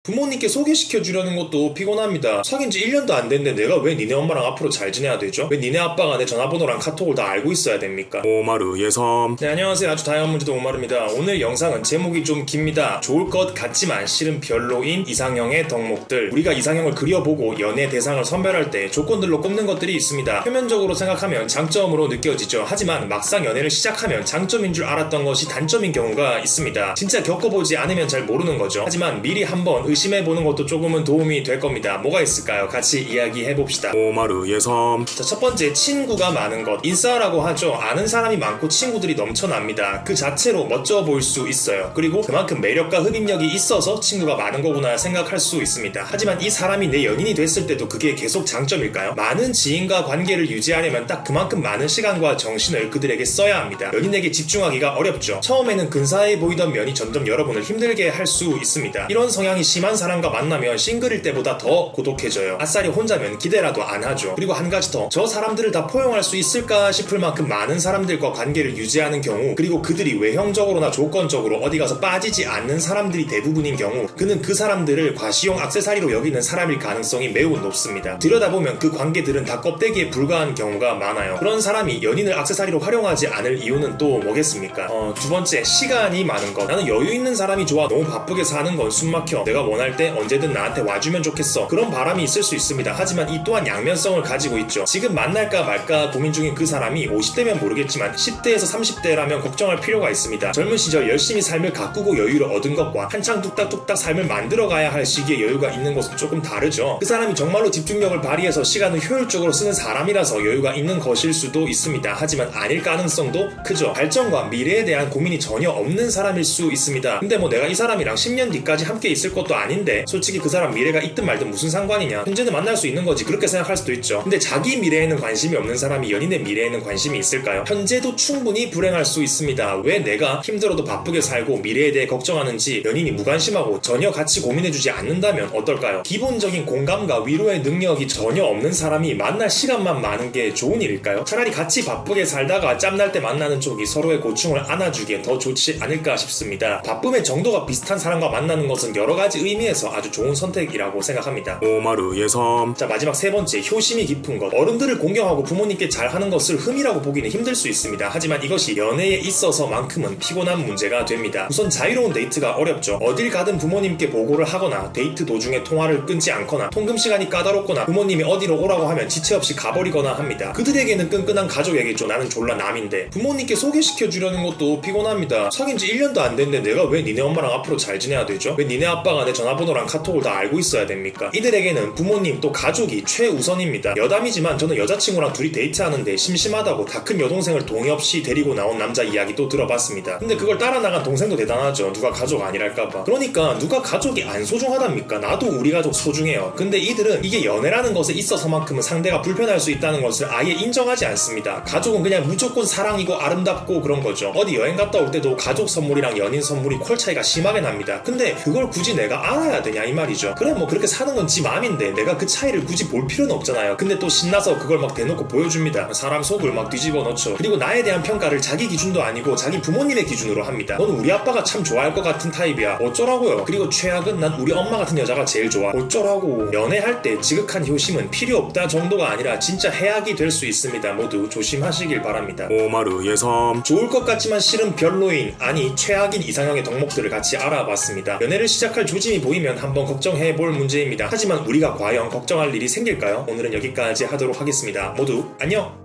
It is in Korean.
부모님께 소개시켜주려는 것도 피곤합니다. 사귄 지 1년도 안 됐는데 내가 왜 니네 엄마랑 앞으로 잘 지내야 되죠? 왜 니네 아빠가 내 전화번호랑 카톡을 다 알고 있어야 됩니까? 오마르 예섬. 네, 안녕하세요. 아주 다양한 문제도 오마르입니다. 오늘 영상은 제목이 좀 깁니다. 좋을 것 같지만 실은 별로인 이상형의 덕목들. 우리가 이상형을 그려보고 연애 대상을 선별할 때 조건들로 꼽는 것들이 있습니다. 표면적으로 생각하면 장점으로 느껴지죠. 하지만 막상 연애를 시작하면 장점인 줄 알았던 것이 단점인 경우가 있습니다. 진짜 겪어보지 않으면 잘 모르는 거죠. 하지만 미리 한번 의심해보는 것도 조금은 도움이 될 겁니다. 뭐가 있을까요? 같이 이야기해봅시다. 오마르 예섬. 자, 첫 번째, 친구가 많은 것. 인싸라고 하죠. 아는 사람이 많고 친구들이 넘쳐납니다. 그 자체로 멋져 보일 수 있어요. 그리고 그만큼 매력과 흡입력이 있어서 친구가 많은 거구나 생각할 수 있습니다. 하지만 이 사람이 내 연인이 됐을 때도 그게 계속 장점일까요? 많은 지인과 관계를 유지하려면 딱 그만큼 많은 시간과 정신을 그들에게 써야 합니다. 연인에게 집중하기가 어렵죠. 처음에는 근사해 보이던 면이 점점 여러분을 힘들게 할 수 있습니다. 이런 성향이 심한 사람과 만나면 싱글일 때보다 더 고독해져요. 아싸리 혼자면 기대라도 안 하죠. 그리고 한 가지 더, 저 사람들을 다 포용할 수 있을까 싶을 만큼 많은 사람들과 관계를 유지하는 경우, 그리고 그들이 외형적으로나 조건적으로 어디 가서 빠지지 않는 사람들이 대부분인 경우, 그는 그 사람들을 과시용 액세서리로 여기는 사람일 가능성이 매우 높습니다. 들여다보면 그 관계들은 다 껍데기에 불과한 경우가 많아요. 그런 사람이 연인을 액세서리로 활용하지 않을 이유는 또 뭐겠습니까? 두 번째, 시간이 많은 것. 나는 여유 있는 사람이 좋아. 너무 바쁘게 사는 건 숨막혀. 내가 원할 때 언제든 나한테 와주면 좋겠어. 그런 바람이 있을 수 있습니다. 하지만 이 또한 양면성을 가지고 있죠. 지금 만날까 말까 고민 중인 그 사람이 50대면 모르겠지만 10대에서 30대라면 걱정할 필요가 있습니다. 젊은 시절 열심히 삶을 가꾸고 여유를 얻은 것과 한창 뚝딱뚝딱 삶을 만들어가야 할 시기에 여유가 있는 것은 조금 다르죠. 그 사람이 정말로 집중력을 발휘해서 시간을 효율적으로 쓰는 사람이라서 여유가 있는 것일 수도 있습니다. 하지만 아닐 가능성도 크죠. 발전과 미래에 대한 고민이 전혀 없는 사람일 수 있습니다. 근데 뭐 내가 이 사람이랑 10년 뒤까지 함께 있을 것도 아닌데 솔직히 그 사람 미래가 있든 말든 무슨 상관이냐. 현재는 만날 수 있는 거지. 그렇게 생각할 수도 있죠. 근데 자기 미래에는 관심이 없는 사람이 연인의 미래에는 관심이 있을까요? 현재도 충분히 불행할 수 있습니다. 왜 내가 힘들어도 바쁘게 살고 미래에 대해 걱정하는지 연인이 무관심하고 전혀 같이 고민해주지 않는다면 어떨까요? 기본적인 공감과 위로의 능력이 전혀 없는 사람이 만날 시간만 많은 게 좋은 일일까요? 차라리 같이 바쁘게 살다가 짬날 때 만나는 쪽이 서로의 고충을 안아주기에 더 좋지 않을까 싶습니다. 바쁨의 정도가 비슷한 사람과 만나는 것은 여러 가지 의미에서 아주 좋은 선택이라고 생각합니다. 오마르 예섬. 자, 마지막 세 번째, 효심이 깊은 것. 어른들을 공경하고 부모님께 잘하는 것을 흠이라고 보기는 힘들 수 있습니다. 하지만 이것이 연애에 있어서만큼은 피곤한 문제가 됩니다. 우선 자유로운 데이트가 어렵죠. 어딜 가든 부모님께 보고를 하거나 데이트 도중에 통화를 끊지 않거나 통금 시간이 까다롭거나 부모님이 어디로 오라고 하면 지체 없이 가버리거나 합니다. 그들에게는 끈끈한 가족에게죠. 나는 졸라 남인데. 부모님께 소개시켜주려는 것도 피곤합니다. 사귄 지 1년도 안 됐는데 내가 왜 니네 엄마랑 앞으로 잘 지내야 되죠? 왜 니네 아빠가 내 전화번호랑 카톡을 다 알고 있어야 됩니까? 이들에게는 부모님 또 가족이 최우선입니다. 여담이지만 저는 여자친구랑 둘이 데이트하는데 심심하다고 다 큰 여동생을 동의 없이 데리고 나온 남자 이야기 또 들어봤습니다. 근데 그걸 따라 나간 동생도 대단하죠. 누가 가족 아니랄까봐. 그러니까 누가 가족이 안 소중하답니까? 나도 우리 가족 소중해요. 근데 이들은 이게 연애라는 것에 있어서만큼은 상대가 불편할 수 있다는 것을 아예 인정하지 않습니다. 가족은 그냥 무조건 사랑이고 아름답고 그런 거죠. 어디 여행 갔다 올 때도 가족 선물이랑 연인 선물이 퀄 차이가 심하게 납니다. 근데 그걸 굳이 내가 알아야 되냐 이 말이죠. 그래 뭐 그렇게 사는 건 지 맘인데 내가 그 차이를 굳이 볼 필요는 없잖아요. 근데 또 신나서 그걸 막 대놓고 보여줍니다. 사람 속을 막 뒤집어 놓죠. 그리고 나에 대한 평가를 자기 기준도 아니고 자기 부모님의 기준으로 합니다. 너는 우리 아빠가 참 좋아할 것 같은 타입이야. 어쩌라고요. 그리고 최악은 난 우리 엄마 같은 여자가 제일 좋아. 어쩌라고. 연애할 때 지극한 효심은 필요 없다 정도가 아니라 진짜 해악이 될 수 있습니다. 모두 조심하시길 바랍니다. 오마르 예섬. 좋을 것 같지만 실은 별로인, 아니 최악인 이상형의 덕목들을 같이 알아봤습니다. 연애를 시작할 조짐이 보이면 한번 걱정해볼 문제입니다. 하지만 우리가 과연 걱정할 일이 생길까요? 오늘은 여기까지 하도록 하겠습니다. 모두 안녕!